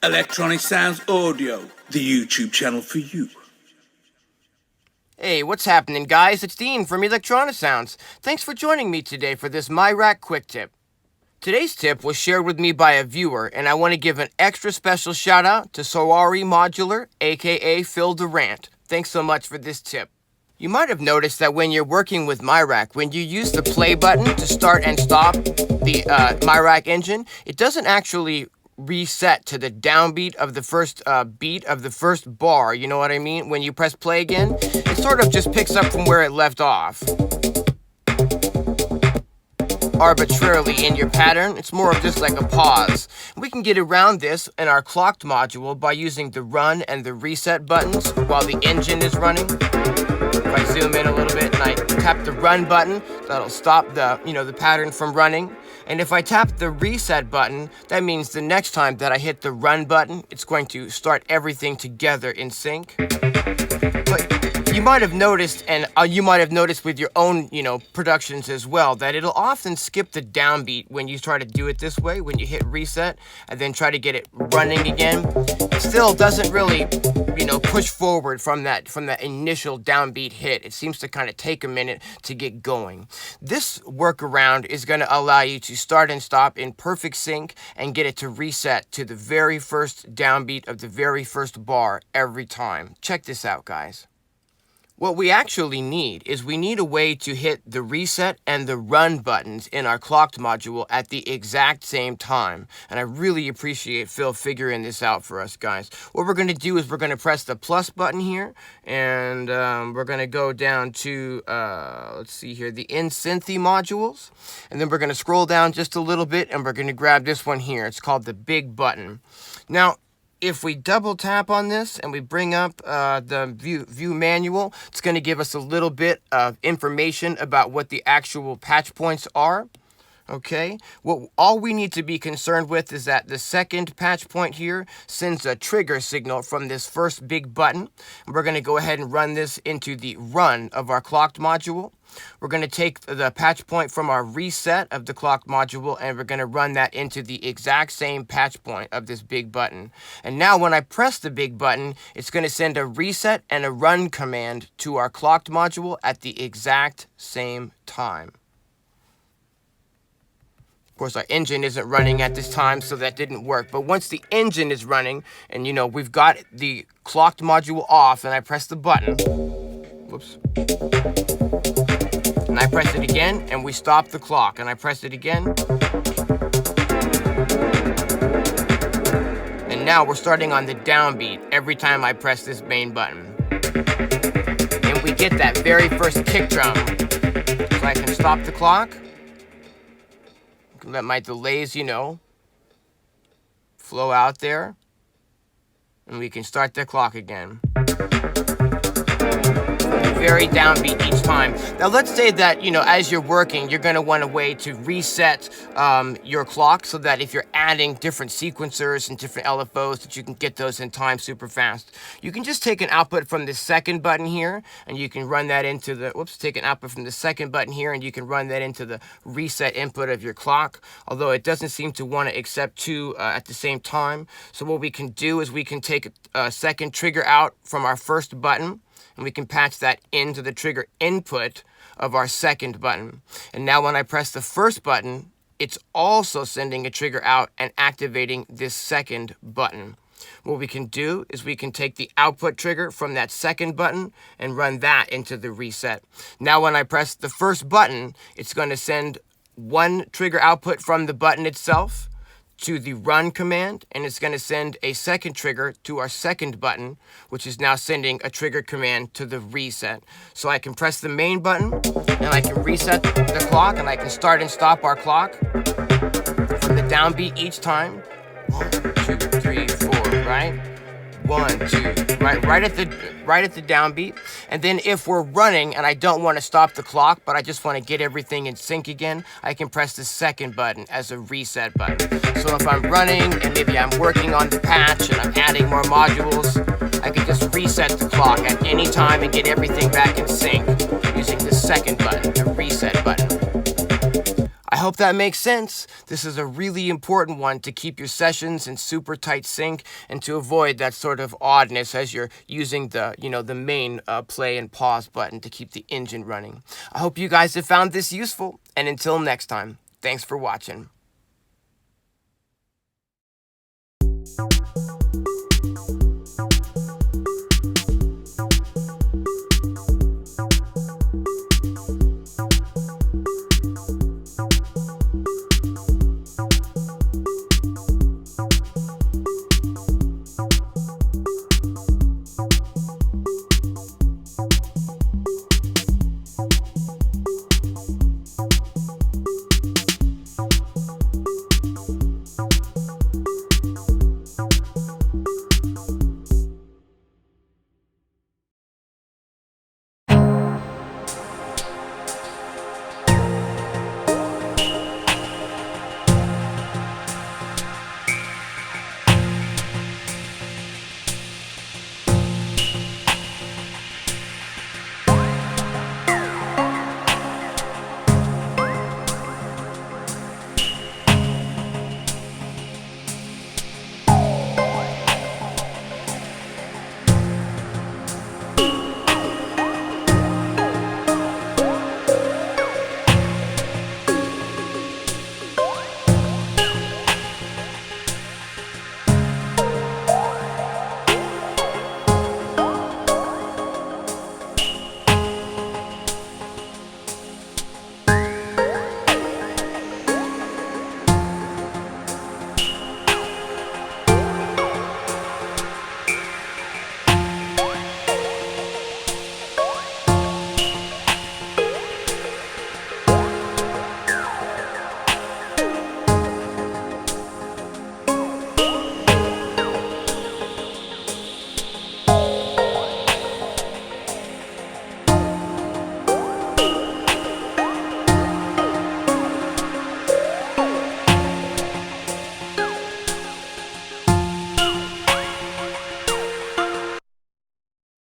Electronisounds Audio, the YouTube channel for you. Hey, what's happening, guys? It's Dean from Electronisounds. Thanks for joining me today for this miRack quick tip. Today's tip was shared with me by a viewer, and I want to give an extra special shout out to Sorari Modular, aka Phil Durant. Thanks so much for this tip. You might have noticed that when you're working with miRack, when you use the play button to start and stop the miRack engine, it doesn't actually reset to the downbeat of the first beat of the first bar. You know what I mean? When you press play again, it sort of just picks up from where it left off arbitrarily in your pattern. It's more of just like a pause. We can get around this in our clocked module by using the run and the reset buttons while the engine is running. If I zoom in a little bit and I tap the run button, that'll stop the pattern from running. And if I tap the reset button, that means the next time that I hit the run button, it's going to start everything together in sync. But you might have noticed, and you might have noticed with your own, productions as well, that it'll often skip the downbeat when you try to do it this way, when you hit reset and then try to get it running again. It still doesn't really, push forward from that initial downbeat hit. It seems to kind of take a minute to get going. This workaround is going to allow you to start and stop in perfect sync and get it to reset to the very first downbeat of the very first bar every time. Check this out, guys. What we actually need is we need a way to hit the reset and the run buttons in our clocked module at the exact same time. And I really appreciate Phil figuring this out for us, guys. What we're going to do is we're going to press the plus button here, and we're going to go down to, let's see here, the NSYNTHI modules. And then we're going to scroll down just a little bit, and we're going to grab this one here. It's called the BIG BUTON. Now, if we double tap on this and we bring up the view manual, it's going to give us a little bit of information about what the actual patch points are. Okay, all we need to be concerned with is that the second patch point here sends a trigger signal from this first big button. And we're going to go ahead and run this into the run of our clocked module. We're going to take the patch point from our reset of the clocked module, and we're going to run that into the exact same patch point of this big button. And now when I press the big button, it's going to send a reset and a run command to our clocked module at the exact same time. Of course, our engine isn't running at this time, so that didn't work. But once the engine is running, and we've got the clocked module off, and I press the button, whoops, and I press it again, and we stop the clock, and I press it again. And now we're starting on the downbeat every time I press this main button. And we get that very first kick drum. So I can stop the clock. Let my delays, flow out there. And we can start the clock again. Very downbeat each time. Now let's say that, as you're working, you're going to want a way to reset your clock so that if you're adding different sequencers and different LFOs, that you can get those in time super fast. You can just take an output from the second button here, and you can run that into the, take an output from the second button here, and you can run that into the reset input of your clock, although it doesn't seem to want to accept two at the same time. So what we can do is we can take a second trigger out from our first button, and we can patch that into the trigger input of our second button. And now when I press the first button, it's also sending a trigger out and activating this second button. What we can do is we can take the output trigger from that second button and run that into the reset. Now when I press the first button, it's going to send one trigger output from the button itself to the run command, and it's going to send a second trigger to our second button, which is now sending a trigger command to the reset. So I can press the main button, and I can reset the clock, and I can start and stop our clock from the downbeat each time. 1, 2, 3, 4, right? 1, 2, right at the downbeat. And then if we're running and I don't want to stop the clock, but I just want to get everything in sync again, I can press the second button as a reset button. So if I'm running and maybe I'm working on the patch and I'm adding more modules, I can just reset the clock at any time and get everything back in sync using the second button, the reset button. I hope that makes sense. This is a really important one to keep your sessions in super tight sync and to avoid that sort of oddness as you're using the, the main play and pause button to keep the engine running. I hope you guys have found this useful, and until next time, thanks for watching.